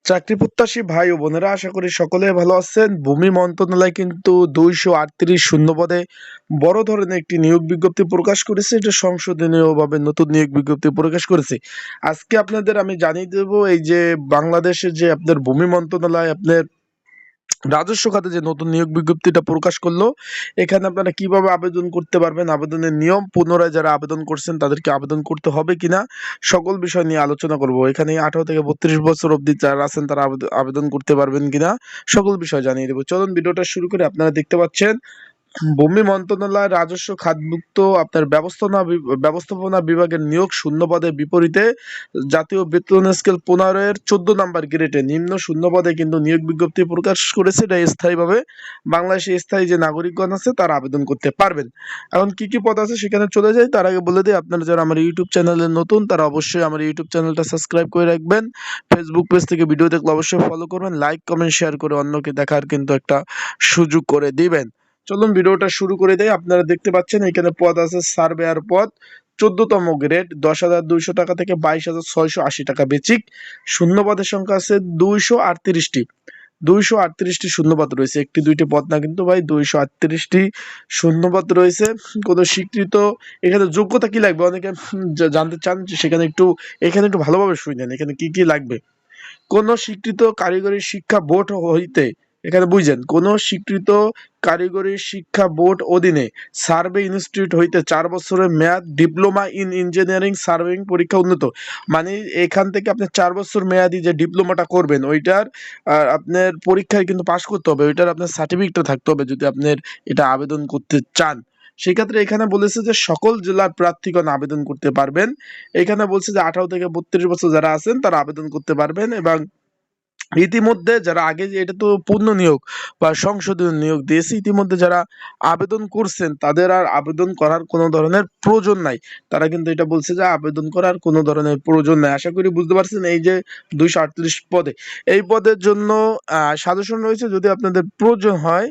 চাকরি প্রত্যাশী ভাই ও বোনেরা, আশা করি সকলে ভালো আছেন। ভূমি মন্ত্রণালয় কিন্তু 238 শূন্য পদে বড় ধরনের একটি নিয়োগ বিজ্ঞপ্তি প্রকাশ করেছে। এটা সংশোধনীয় ভাবে নতুন নিয়োগ বিজ্ঞপ্তি প্রকাশ করেছে। আজকে আপনাদের আমি জানিয়ে দেব, এই যে বাংলাদেশের যে আপনার ভূমি মন্ত্রণালয় আপনার রাজস্ব খাতে যে নতুন নিয়োগ বিজ্ঞপ্তিটা প্রকাশ করলো, এখানে আপনারা কিভাবে আবেদন করতে পারবেন, আবেদনের নিয়ম, পুনরায় যারা আবেদন করছেন তাদেরকে আবেদন করতে হবে কিনা, সকল বিষয় নিয়ে আলোচনা করব। এখানে 18 থেকে 32 বছর অবধি যারা আছেন তারা আবেদন করতে পারবেন কিনা সকল বিষয় জানিয়ে দেবো। চলুন ভিডিওটা শুরু করে। আপনারা দেখতে পাচ্ছেন ভূমি মন্ত্রণালয় রাজস্ব খাতভুক্ত আপনার ব্যবস্থাপনা বিভাগের নিয়োগ শূন্য পদের বিপরীতে জাতীয় বেতন স্কেল 15-এর 14 নাম্বার গ্রেডে নিম্ন শূন্য পদে কিন্তু নিয়োগ বিজ্ঞপ্তি প্রকাশ করেছে। এটা স্থায়ীভাবে বাংলাদেশে স্থায়ী যে নাগরিকগণ আছে তারা আবেদন করতে পারবেন। এখন কি কি পদ আছে সেখানে চলে যাই, তার আগে বলে দিই, আপনারা যারা আমার ইউটিউব চ্যানেলে নতুন তারা অবশ্যই আমার ইউটিউব চ্যানেলটা সাবস্ক্রাইব করে রাখবেন। ফেসবুক পেজ থেকে ভিডিও দেখলে অবশ্যই ফলো করবেন, লাইক কমেন্ট শেয়ার করে অন্যকে দেখার কিন্তু একটা সুযোগ করে দিবেন। চলুন ভিডিওটা শুরু করে দেই। আপনারা দেখতে পাচ্ছেন এখানে পদ আছে সার্ভেয়ার পদ, 14তম গ্রেড, 10,200 টাকা থেকে 22,680 টাকা বেচিক। শূন্য পদের সংখ্যা আছে 238টি। 238টি শূন্যপদ রয়েছে, একটি দুইটি পদ না কিন্তু ভাই, 238টি শূন্যপদ রয়েছে। কোনো স্বীকৃত এখানে যোগ্যতা কি লাগবে অনেকে জানতে চান, যে সেখানে একটু এখানে একটু ভালোভাবে শুনেন এখানে কি কি লাগবে। কোন স্বীকৃত কারিগরি শিক্ষা বোর্ড হইতে, এখানে বুঝছেন, কোন স্বীকৃত কারিগরি শিক্ষা বোর্ড অধীনে সার্ভে ইনস্টিটিউট হইতে 4 বছরের মেয়াদ ডিপ্লোমা ইন ইঞ্জিনিয়ারিং সার্ভেইং পরীক্ষা উন্নত। মানে এখান থেকে আপনি 4 বছর মেয়াদি যে ডিপ্লোমাটা করবেন ওইটার আপনার পরীক্ষায় কিন্তু পাশ করতে হবে, ওইটার আপনার সার্টিফিকেট থাকতে হবে যদি আপনার এটা আবেদন করতে চান। সেক্ষেত্রে এখানে বলেছে যে সকল জেলার প্রার্থীগণ আবেদন করতে পারবেন। এখানে বলছে যে 18 থেকে 32 বছর যারা আছেন তারা আবেদন করতে পারবেন, এবং ইতিমধ্যে যারা আগে, যে এটা তো পূর্ণ নিয়োগ বা সংশোধনী নিয়োগ দিয়েছে, ইতিমধ্যে যারা আবেদন করছেন তাদের আর আবেদন করার কোনো ধরনের প্রয়োজন নাই। তারা কিন্তু এটা বলছে যে আবেদন করার কোনো ধরনের প্রয়োজন নাই। আশা করি বুঝতে পারছেন। এই যে 238 পদে, এই পদের জন্য সাজেশন রয়েছে, যদি আপনাদের প্রয়োজন হয়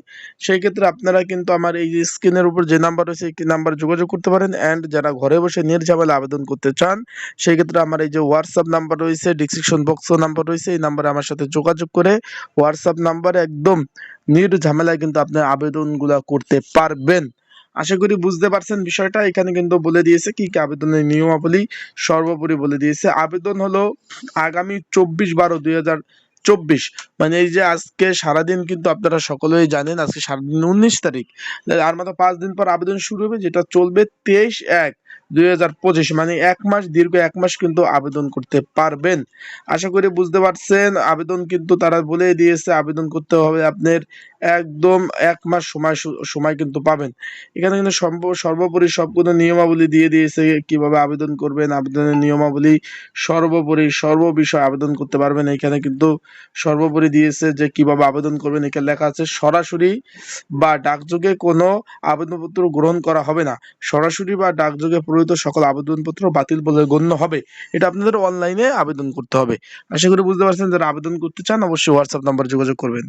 সেই ক্ষেত্রে আপনারা কিন্তু আমার এই যে স্ক্রিনের উপর যে নাম্বার রয়েছে একটি নাম্বার যোগাযোগ করতে পারেন। অ্যান্ড যারা ঘরে বসে নির্ঝামেলা আবেদন করতে চান সেই ক্ষেত্রে আমার এই যে হোয়াটসঅ্যাপ নাম্বার রয়েছে, ডিসক্রিপশন বক্সও নাম্বার রয়েছে, এই নাম্বারে আমার সাথে যোগাযোগ করে হোয়াটসঅ্যাপ নাম্বারে একদম নির্ঝামেলায় কিন্তু আপনি আবেদনগুলো করতে পারবেন। আশা করি বুঝতে পারছেন বিষয়টা। এখানে কিন্তু বলে দিয়েছে কি কি আবেদনের নিয়মাবলী, সর্বোপরি বলে দিয়েছে। আবেদন হলো আগামী 24/12/2024, মানে এই যে আজকে সারাদিন কিন্তু আপনারা সকলেই জানেন আজকে সারাদিন 19 তারিখ, আর মাত্র 5 দিন পর আবেদন শুরু হবে, যেটা চলবে 23/1/2025, মানে 1 মাস, দীর্ঘ 1 মাস কিন্তু আবেদন করতে পারবেন। আশা করি বুঝতে পারছেন। আবেদন কিন্তু তারা বলে দিয়েছে আবেদন করতে হবে আপনার একদম 1 মাস সময় কিন্তু পাবেন। এখানে কিন্তু সর্বোপরি সবগুলো নিয়মাবলী দিয়ে দিয়েছে, কিভাবে আবেদন করবেন, আবেদনের নিয়মাবলী, সর্বোপরি সর্ববিষয় আবেদন করতে পারবেন। এখানে কিন্তু সর্বোপরি দিয়েছে যে কিভাবে আবেদন করবেন। এখানে লেখা আছে সরাসরি বা ডাকযোগে কোনো আবেদনপত্র গ্রহণ করা হবে না। সরাসরি বা ডাকযোগে প্রেরিত সকল আবেদনপত্র বাতিল বলে গণ্য হবে। এটা আপনাদের অনলাইনে আবেদন করতে হবে। আশা করি বুঝতে পারছেন। যারা আবেদন করতে চান অবশ্যই হোয়াটসঅ্যাপ নাম্বার যোগাযোগ করবেন।